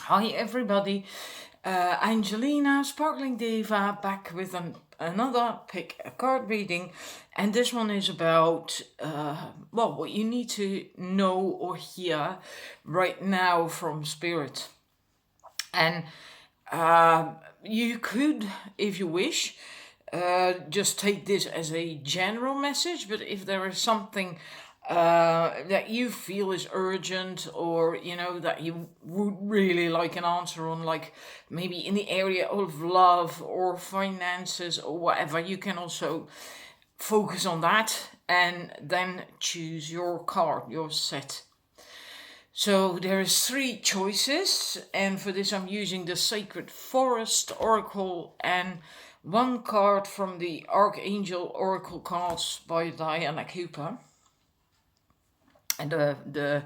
Hi everybody, Angelina, Sparkling Diva, back with another pick a card reading, and this one is about what you need to know or hear right now from Spirit. And you could, if you wish, just take this as a general message, but if there is something that you feel is urgent, or that you would really like an answer on, like maybe in the area of love or finances or whatever, you can also focus on that and then choose your card, your set. So there is 3 choices, and for this I'm using the Sacred Forest Oracle and 1 card from the Archangel Oracle cards by Diana Cooper. And the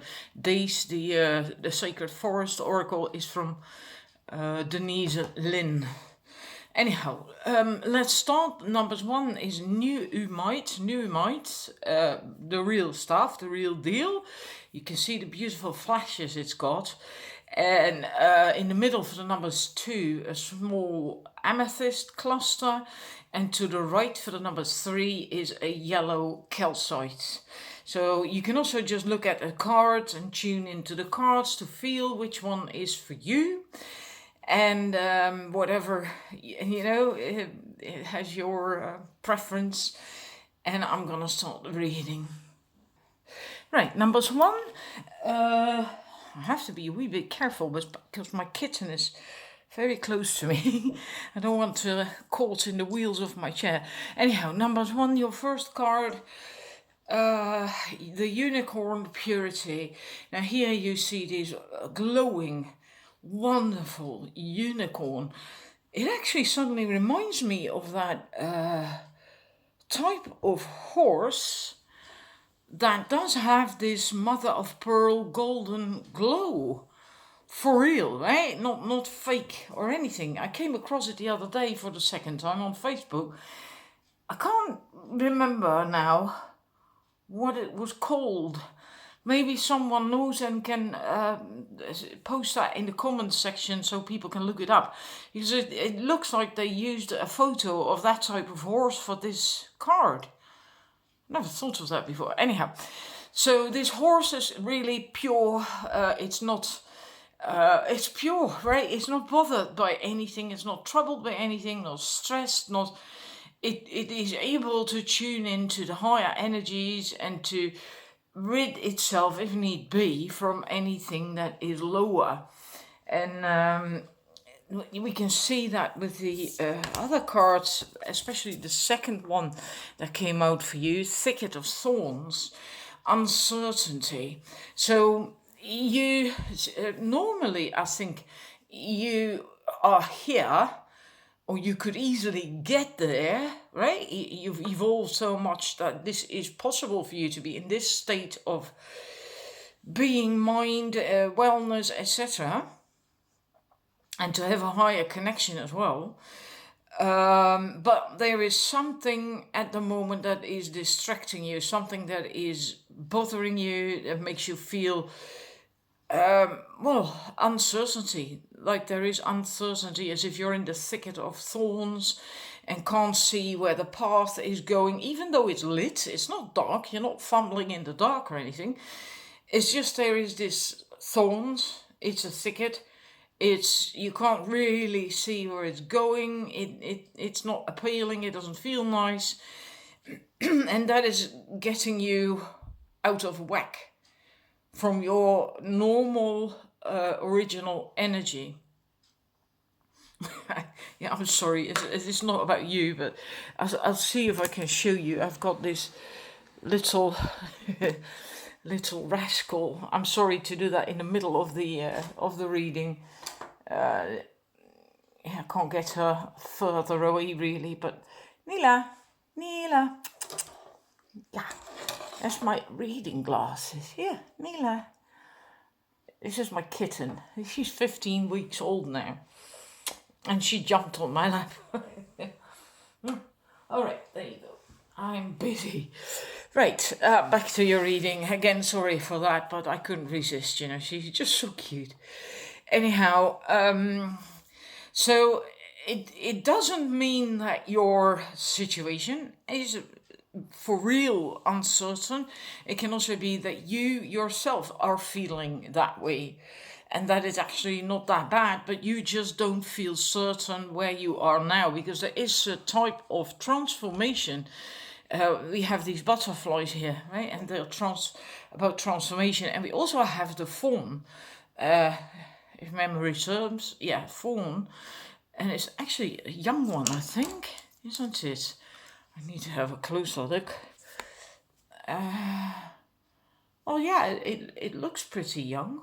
Sacred Forest Oracle is from Denise Lynn. Anyhow, let's start. Numbers 1 is Nieuwheid, the real stuff, the real deal. You can see the beautiful flashes it's got. And in the middle for the numbers 2, a small amethyst cluster. And to the right for the number 3 is a yellow calcite. So you can also just look at the cards and tune into the cards to feel which one is for you. And whatever, it has your preference. And I'm going to start the reading. Right, numbers 1. I have to be a wee bit careful because my kitten is very close to me. I don't want to caught in the wheels of my chair. Anyhow, numbers 1, your first card, the Unicorn Purity. Now here you see this glowing, wonderful unicorn. It actually suddenly reminds me of that type of horse that does have this mother of pearl golden glow. For real, right? Not fake or anything. I came across it the other day for the second time on Facebook. I can't remember now what it was called. Maybe someone knows and can post that in the comments section so people can look it up. Because it looks like they used a photo of that type of horse for this card. Never thought of that before. Anyhow, so this horse is really pure. It's pure, right? It's not bothered by anything. It's not troubled by anything. Not stressed. It is able to tune into the higher energies and to rid itself, if need be, from anything that is lower. And we can see that with the other cards, especially the second one that came out for you, Thicket of Thorns, uncertainty. So you normally, I think, you are here, or you could easily get there, right? You've evolved so much that this is possible for you to be in this state of being, mind, wellness, etc., and to have a higher connection as well. But there is something at the moment that is distracting you, something that is bothering you, that makes you feel, uncertainty. Like there is uncertainty, as if you're in the thicket of thorns and can't see where the path is going, even though it's lit. It's not dark. You're not fumbling in the dark or anything. It's just there is this thorns. It's a thicket. You can't really see where it's going. It's not appealing. It doesn't feel nice. And that is getting you out of whack from your normal original energy. Yeah, I'm sorry. It's not about you, but I'll see if I can show you. I've got this little little rascal. I'm sorry to do that in the middle of the reading. I can't get her further away really, but Nila, yeah, that's my reading glasses. Here, Nila. This is my kitten. She's 15 weeks old now, and she jumped on my lap. All right, there you go. I'm busy. Right, back to your reading. Again, sorry for that, but I couldn't resist, she's just so cute. anyhow, so it doesn't mean that your situation is for real uncertain. It can also be that you yourself are feeling that way, and that it's actually not that bad, but you just don't feel certain where you are now, because there is a type of transformation. We have these butterflies here, right? And they're about transformation, and we also have the fawn. If memory serves, yeah, fawn, and it's actually a young one, I think, isn't it? I need to have a closer look. Oh yeah, it looks pretty young.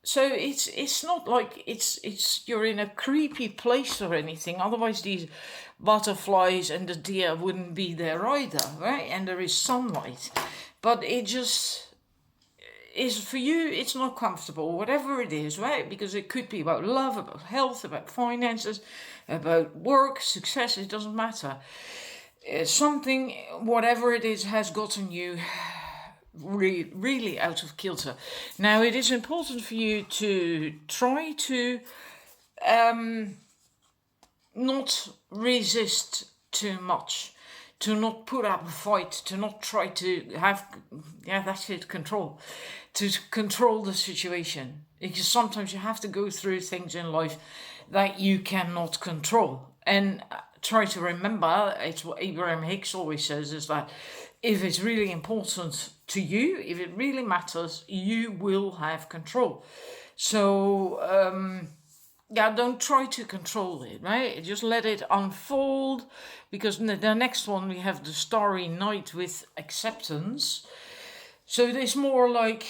So it's not like it's you're in a creepy place or anything. Otherwise, these butterflies and the deer wouldn't be there either, right? And there is sunlight, but it just is for you. It's not comfortable, whatever it is, right? Because it could be about love, about health, about finances, about work, success. It doesn't matter. Something, whatever it is, has gotten you really out of kilter. Now, it is important for you to try to not resist too much, to not put up a fight, to not try to have, that's it, control, to control the situation. Because sometimes you have to go through things in life that you cannot control. And try to remember, it's what Abraham Hicks always says, is that if it's really important to you, if it really matters, you will have control. So, don't try to control it, right? Just let it unfold, because the next one we have the Starry Night with acceptance. So it's more like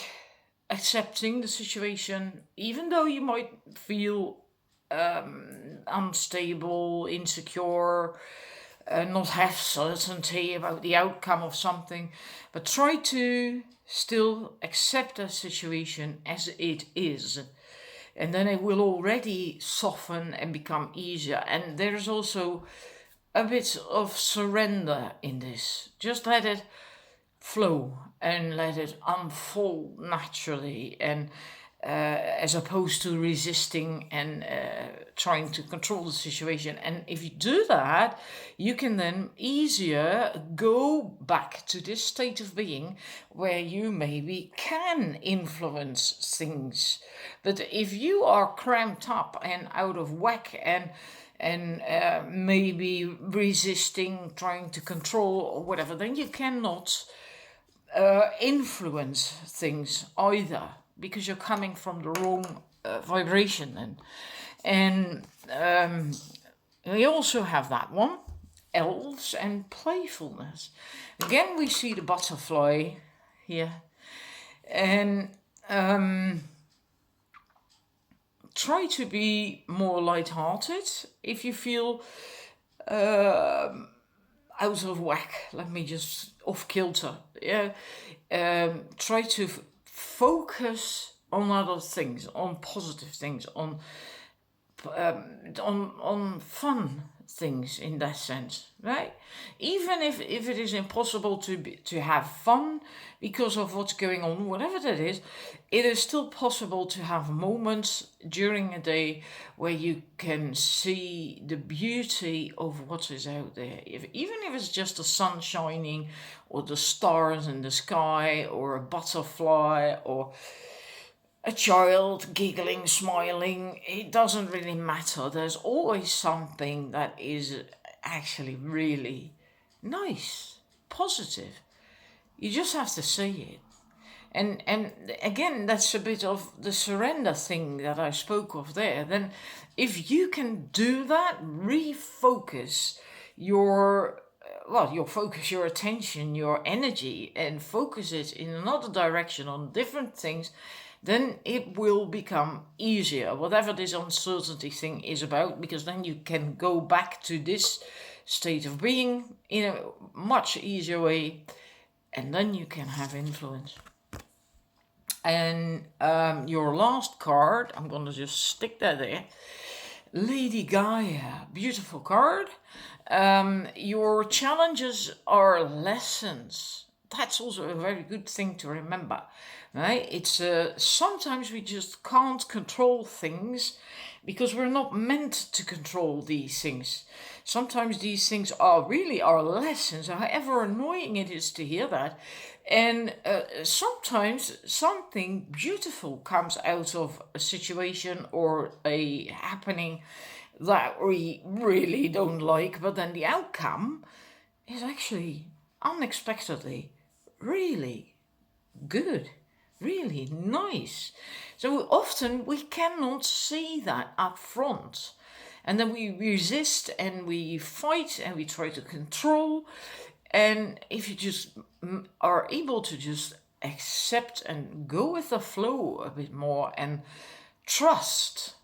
accepting the situation, even though you might feel unstable, insecure, not have certainty about the outcome of something, but try to still accept the situation as it is. And then it will already soften and become easier. And there's also a bit of surrender in this. Just let it flow and let it unfold naturally, and as opposed to resisting and trying to control the situation. And if you do that, you can then easier go back to this state of being where you maybe can influence things. But if you are cramped up and out of whack and maybe resisting, trying to control or whatever, then you cannot influence things either, because you're coming from the wrong vibration then. And we also have that one, elves and playfulness. Again, we see the butterfly here. And try to be more lighthearted if you feel out of whack, let me just off kilter. Yeah, try to focus on other things, on positive things, on fun things in that sense, right? Even if it is impossible to have fun because of what's going on, whatever that is, it is still possible to have moments during a day where you can see the beauty of what is out there. Even if it's just the sun shining, or the stars in the sky, or a butterfly, or a child giggling, smiling, it doesn't really matter. There's always something that is actually really nice, positive. You just have to see it. And again, that's a bit of the surrender thing that I spoke of there. Then if you can do that, refocus your focus, your attention, your energy, and focus it in another direction on different things, then it will become easier, whatever this uncertainty thing is about, because then you can go back to this state of being in a much easier way, and then you can have influence. And your last card, I'm going to just stick that there. Lady Gaia, beautiful card. Your challenges are lessons that's also a very good thing to remember, right? It's sometimes we just can't control things because we're not meant to control these things. Sometimes these things are really our lessons, however annoying it is to hear that. And sometimes something beautiful comes out of a situation or a happening that we really don't like, but then the outcome is actually unexpectedly really good, really nice. So often we cannot see that up front. And then we resist and we fight and we try to control. And if you just are able to just accept and go with the flow a bit more, and trust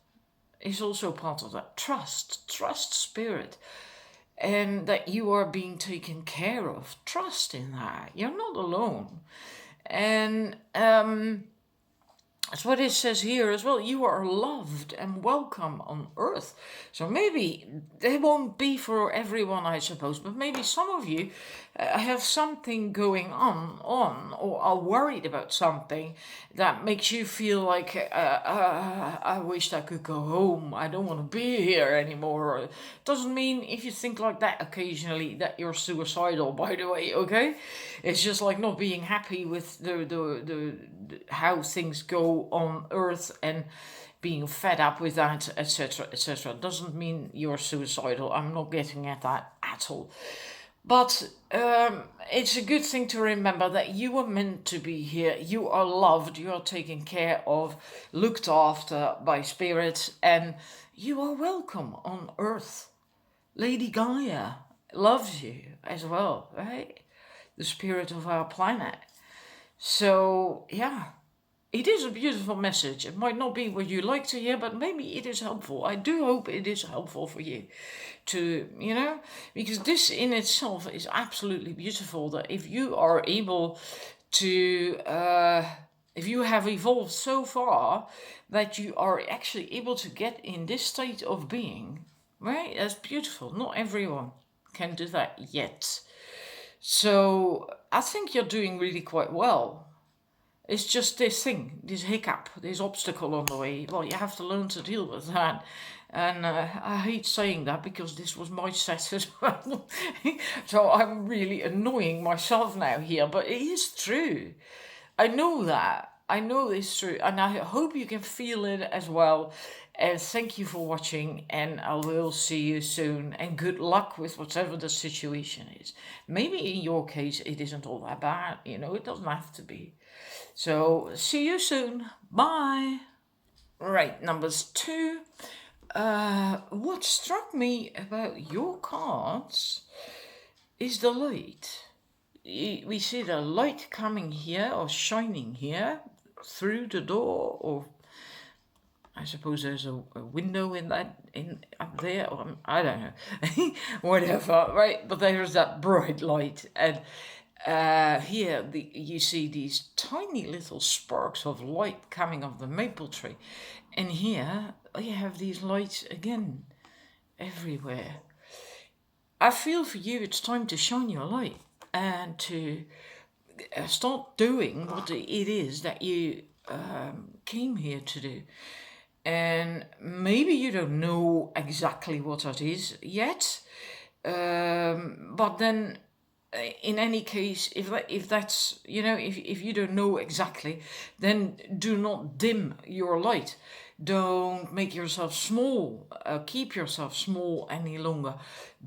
is also part of that. Trust spirit, and that you are being taken care of. Trust in that. You're not alone. And that's what it says here as well. You are loved and welcome on earth. So maybe they won't be for everyone, I suppose, but maybe some of you have something going on, or are worried about something that makes you feel like, I wish I could go home. I don't want to be here anymore. Doesn't mean if you think like that occasionally that you're suicidal, by the way, okay? It's just like not being happy with the how things go on earth and being fed up with that, etc., etc. Doesn't mean you're suicidal. I'm not getting at that at all. But it's a good thing to remember that you were meant to be here. You are loved, you are taken care of, looked after by spirit, and you are welcome on earth. Lady Gaia loves you as well, right? The spirit of our planet. So, yeah, it is a beautiful message. It might not be what you like to hear, but maybe it is helpful. I do hope it is helpful for you to, because this in itself is absolutely beautiful. That if you are able to, if you have evolved so far that you are actually able to get in this state of being, right? That's beautiful. Not everyone can do that yet. So I think you're doing really quite well. It's just this thing, this hiccup, this obstacle on the way. Well, you have to learn to deal with that. And I hate saying that because this was my set as well. So I'm really annoying myself now here, but it is true. I know that. I know it's true. And I hope you can feel it as well. And thank you for watching. And I will see you soon. And good luck with whatever the situation is. Maybe in your case, it isn't all that bad. It doesn't have to be. So, see you soon. Bye. Right, numbers 2. What struck me about your cards is the light. We see the light coming here or shining here through the door, or I suppose there's a window in up there, or I don't know, whatever, right? But there's that bright light, and here you see these tiny little sparks of light coming off the maple tree, and here you have these lights again everywhere. I feel for you it's time to shine your light and to start doing what it is that you came here to do. And maybe you don't know exactly what that is yet, but then in any case, if that's, if you don't know exactly, then do not dim your light. Don't make yourself small. Keep yourself small any longer.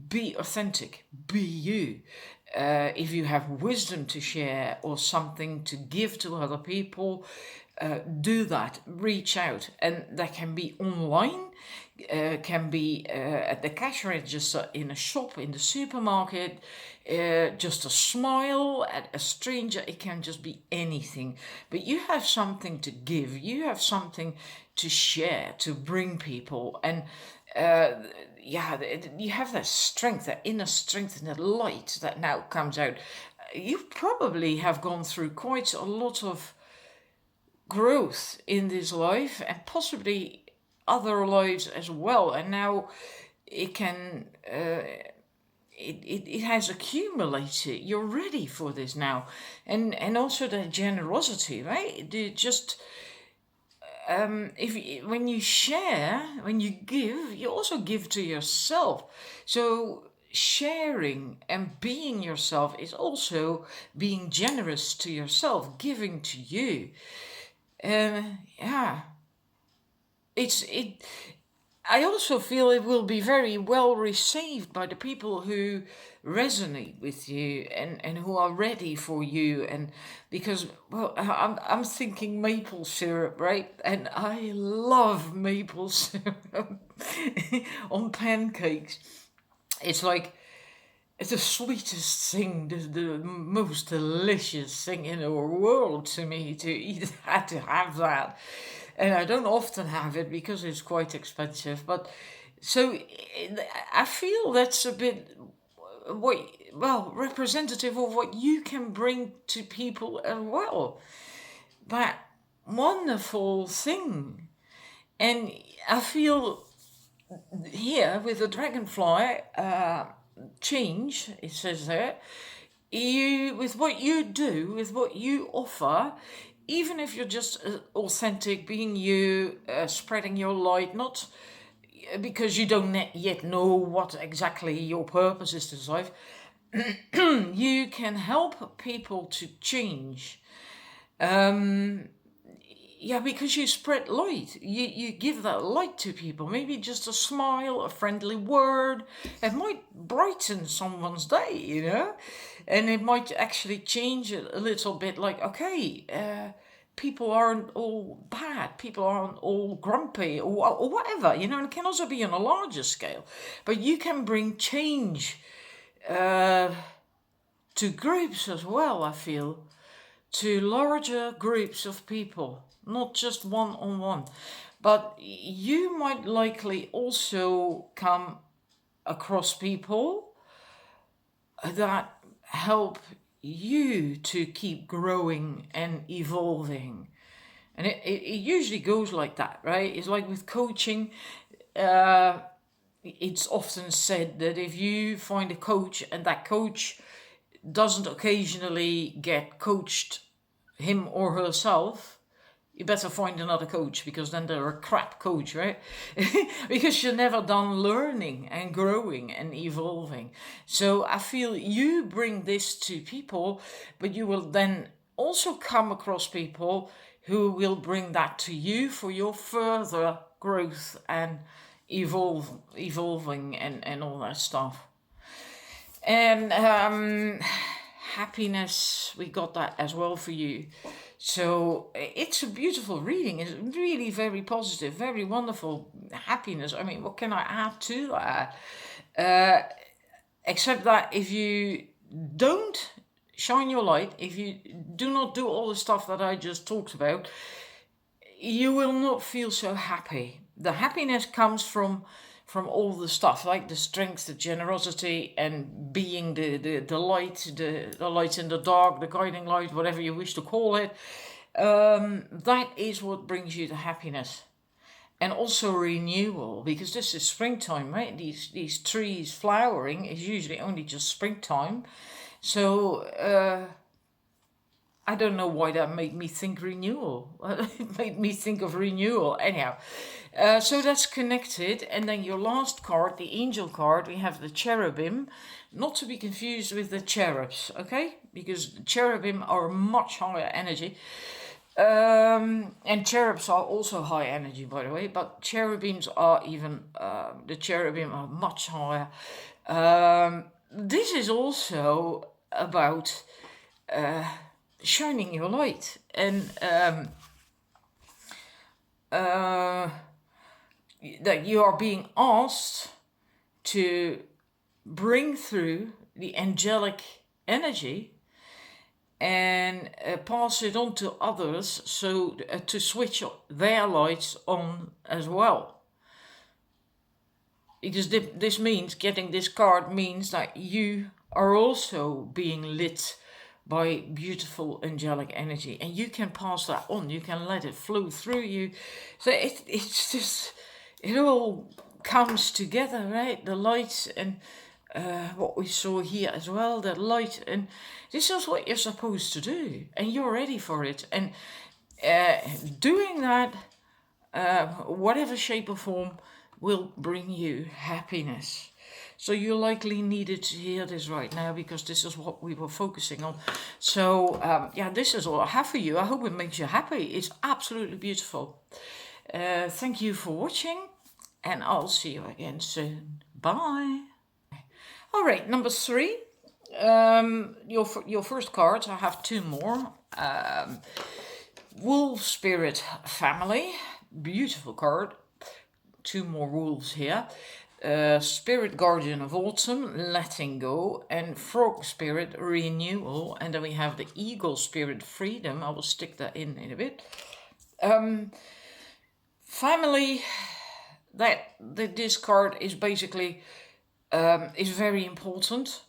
Be authentic. Be you. If you have wisdom to share or something to give to other people, do that. Reach out. And that can be online, can be at the cash register in a shop, in the supermarket, just a smile at a stranger. It can just be anything. But you have something to give. You have something to share, to bring people. And you have that strength, that inner strength and that light that now comes out. You probably have gone through quite a lot of growth in this life and possibly other lives as well, and now it can it has accumulated. You're ready for this now, and also the generosity, right? Just when you share, when you give, you also give to yourself. So sharing and being yourself is also being generous to yourself, giving to you. Yeah, it. I also feel it will be very well received by the people who resonate with you and who are ready for you. And because, well, I'm thinking maple syrup, right? And I love maple syrup on pancakes. It's like, it's the sweetest thing, the most delicious thing in the world to me to eat, to have that. And I don't often have it because it's quite expensive. But so I feel that's a bit what, well, representative of what you can bring to people as well. That wonderful thing. And I feel here with the dragonfly change, it says there, you, with what you do, with what you offer, even if you're just authentic, being you, spreading your light, not because you don't yet know what exactly your purpose is to life, you can help people to change. Yeah, because you spread light. You give that light to people. Maybe just a smile, a friendly word. It might brighten someone's day, you know? And it might actually change it a little bit like, okay, people aren't all bad. People aren't all grumpy or whatever, you know? And it can also be on a larger scale. But you can bring change to groups as well, I feel. To larger groups of people, not just one on one. But you might likely also come across people that help you to keep growing and evolving. And it usually goes like that, right? It's like with coaching. It's often said that if you find a coach and that coach doesn't occasionally get coached him or herself, you better find another coach, because then they're a crap coach, right? Because you're never done learning and growing and evolving. So I feel you bring this to people, but you will then also come across people who will bring that to you for your further growth and evolving and all that stuff. And happiness, we got that as well for you. So it's a beautiful reading. It's really very positive, very wonderful. Happiness. I mean, what can I add to that? Except that if you don't shine your light, if you do not do all the stuff that I just talked about, you will not feel so happy. The happiness comes from all the stuff, like the strength, the generosity, and being the light, the light in the dark, the guiding light, whatever you wish to call it. That is what brings you the happiness. And also renewal, because this is springtime, right? These trees flowering is usually only just springtime. So I don't know why that made me think renewal. It made me think of renewal. Anyhow, so that's connected. And then your last card, the angel card, we have the cherubim. Not to be confused with the cherubs, okay? Because cherubim are much higher energy. And cherubs are also high energy, by the way, but cherubims are even, the cherubim are much higher. This is also about shining your light, and that you are being asked to bring through the angelic energy and pass it on to others, so to switch their lights on as well. Because this means, getting this card means that you are also being lit by beautiful angelic energy, and you can pass that on, you can let it flow through you. So it's just, it all comes together, right? The lights, and what we saw here as well, that light, and this is what you're supposed to do, and you're ready for it. And doing that, whatever shape or form, will bring you happiness. So you likely needed to hear this right now, because this is what we were focusing on. So yeah, this is all I have for you. I hope it makes you happy. It's absolutely beautiful. Thank you for watching, and I'll see you again soon. Bye. All right, number 3. Your first cards. I have 2 more. Wolf Spirit Family. Beautiful card. 2 more wolves here. Spirit Guardian of Autumn, Letting Go, and Frog Spirit, Renewal. And then we have the Eagle Spirit, Freedom. I will stick that in a bit. Family, this card is basically is very important,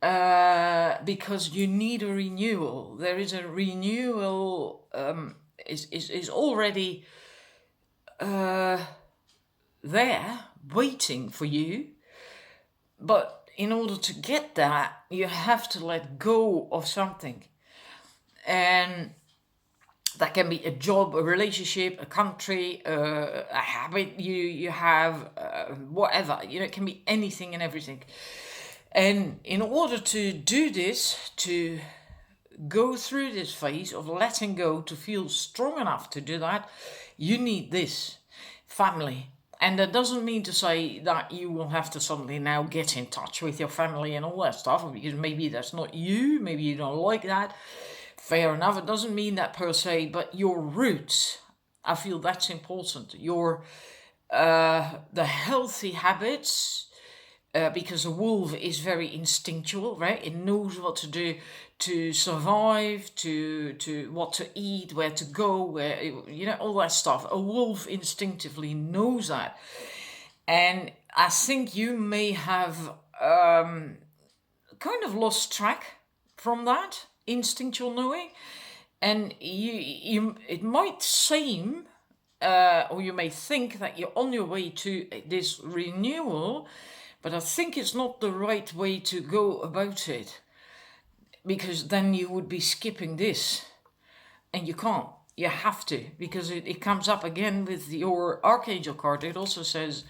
because you need a renewal. There is a renewal is already there waiting for you, but in order to get that, you have to let go of something. And that can be a job, a relationship, a country, a habit you have, whatever. It can be anything and everything. And in order to do this, to go through this phase of letting go, to feel strong enough to do that, you need this family. And that doesn't mean to say that you will have to suddenly now get in touch with your family and all that stuff, because maybe that's not you, maybe you don't like that. Fair enough, it doesn't mean that per se, but your roots, I feel that's important. Your the healthy habits, because a wolf is very instinctual, right? It knows what to do to survive, to what to eat, where to go, where, all that stuff. A wolf instinctively knows that. And I think you may have kind of lost track from that instinctual knowing, and you it might seem, or you may think that you're on your way to this renewal, but I think it's not the right way to go about it, because then you would be skipping this, and you can't. You have to, because it comes up again with your Archangel card. It also says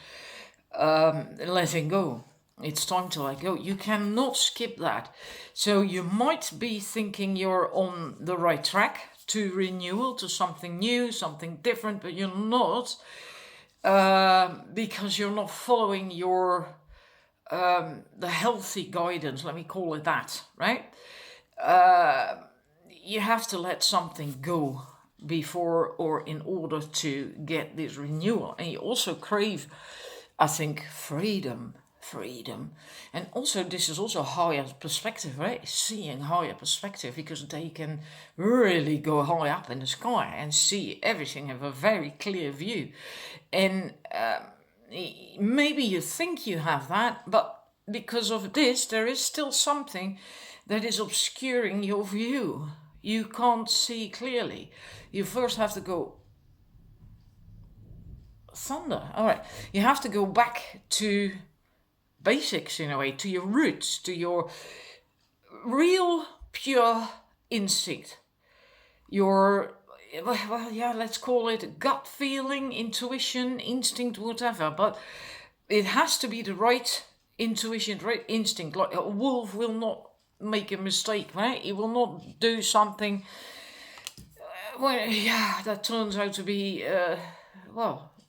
letting go. It's time to let go. You cannot skip that. So you might be thinking you're on the right track to renewal, to something new, something different, but you're not, because you're not following your the healthy guidance, let me call it that, right? You have to let something go before or in order to get this renewal. And you also crave, I think, freedom. And also, this is also higher perspective, right? Seeing higher perspective, because they can really go high up in the sky and see everything, have a very clear view. And maybe you think you have that, but because of this, there is still something that is obscuring your view. You can't see clearly. You first have to go thunder. All right, you have to go back to basics, in a way, to your roots, to your real pure instinct, your, well, yeah, let's call it gut feeling, intuition, instinct, whatever, but it has to be the right intuition, right instinct. Like a wolf will not make a mistake, right? It will not do something that turns out to be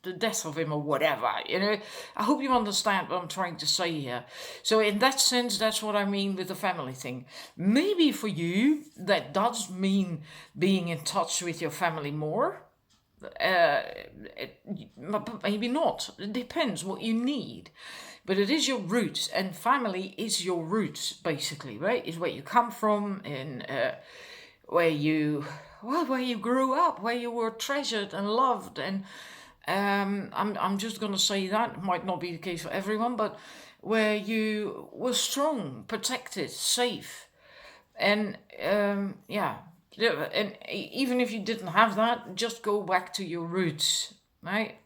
the death of him or whatever. I hope you understand what I'm trying to say here. So in that sense, that's what I mean with the family thing. Maybe for you that does mean being in touch with your family more. Maybe not. It depends what you need. But it is your roots, and family is your roots, basically, right? Is where you come from, and where you grew up, where you were treasured and loved. And I'm just gonna say that it might not be the case for everyone, but where you were strong, protected, safe, and and even if you didn't have that, just go back to your roots, right?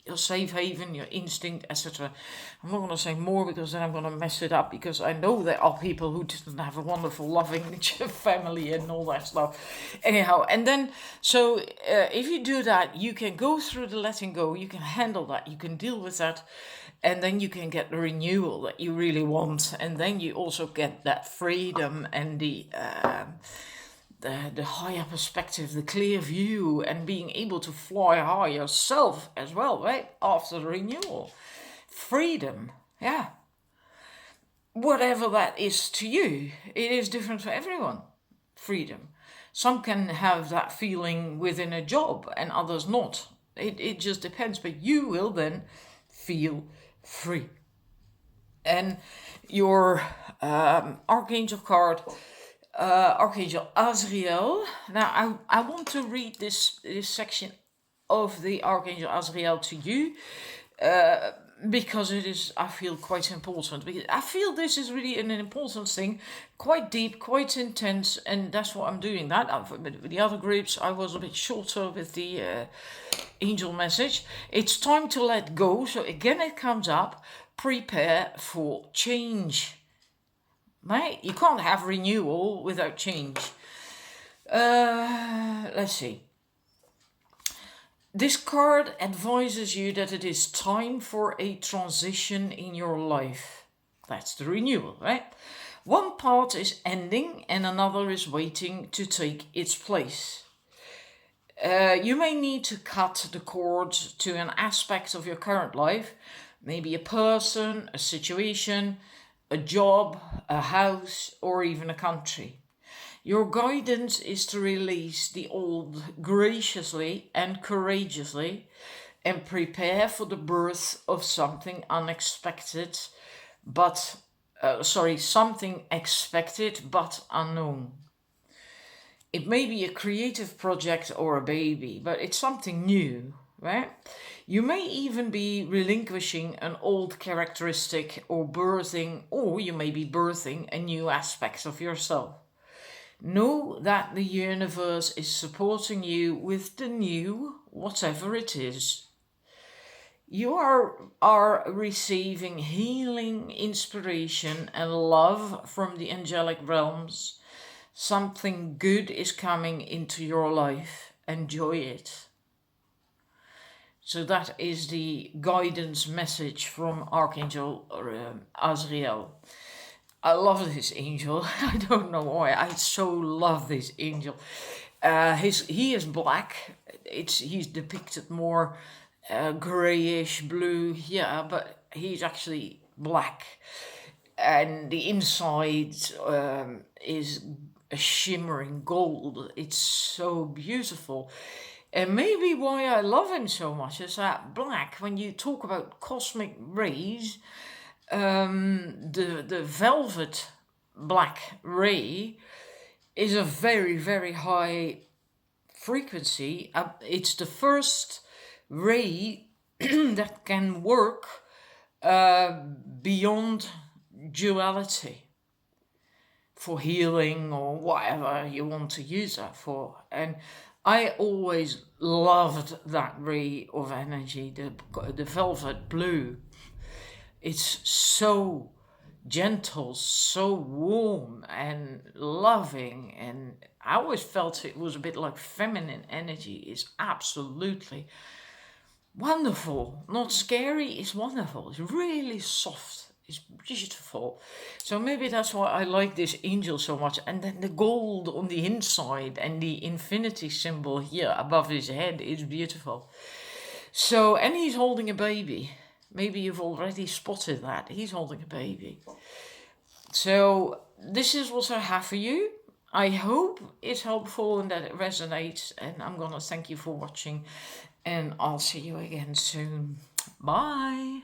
your safe haven, your instinct, etc. I'm not going to say more because then I'm going to mess it up, because I know there are people who didn't have a wonderful, loving family and all that stuff. Anyhow, and then, so if you do that, you can go through the letting go, you can handle that, you can deal with that, and then you can get the renewal that you really want. And then you also get that freedom and the higher perspective, the clear view, and being able to fly high yourself as well, right? After the renewal. Freedom, yeah. Whatever that is to you, it is different for everyone. Freedom. Some can have that feeling within a job and others not. It just depends, but you will then feel free. And your Archangel card, Archangel Azrael. Now, I want to read this section of the Archangel Azrael to you, because it is, I feel, quite important. Because I feel this is really an important thing, quite deep, quite intense, and that's what I'm doing. With the other groups, I was a bit shorter with the angel message. It's time to let go. So again, it comes up. Prepare for change. Right? You can't have renewal without change. Let's see. This card advises you that it is time for a transition in your life. That's the renewal, right? One part is ending and another is waiting to take its place. You may need to cut the cord to an aspect of your current life, maybe a person, a situation, a job, a house, or even a country. Your guidance is to release the old graciously and courageously and prepare for the birth of something unexpected, something expected but unknown. It may be a creative project or a baby, but it's something new, right? You may even be relinquishing an old characteristic or you may be birthing a new aspect of yourself. Know that the universe is supporting you with the new, whatever it is. You are receiving healing, inspiration, and love from the angelic realms. Something good is coming into your life. Enjoy it. So that is the guidance message from Archangel Azrael. I love this angel. I don't know why. I so love this angel. He is black. He's depicted more grayish blue, yeah, but he's actually black. And the inside is a shimmering gold. It's so beautiful. And maybe why I love him so much is that black, when you talk about cosmic rays, the velvet black ray is a very, very high frequency. It's the first ray that can work beyond duality for healing or whatever you want to use that for. And I always loved that ray of energy, the velvet blue. It's so gentle, so warm and loving, and I always felt it was a bit like feminine energy. It's absolutely wonderful. Not scary, it's wonderful. It's really soft. It's beautiful. So maybe that's why I like this angel so much. And then the gold on the inside and the infinity symbol here above his head is beautiful. So, and he's holding a baby. Maybe you've already spotted that. He's holding a baby. So this is what I have for you. I hope it's helpful and that it resonates. And I'm going to thank you for watching. And I'll see you again soon. Bye.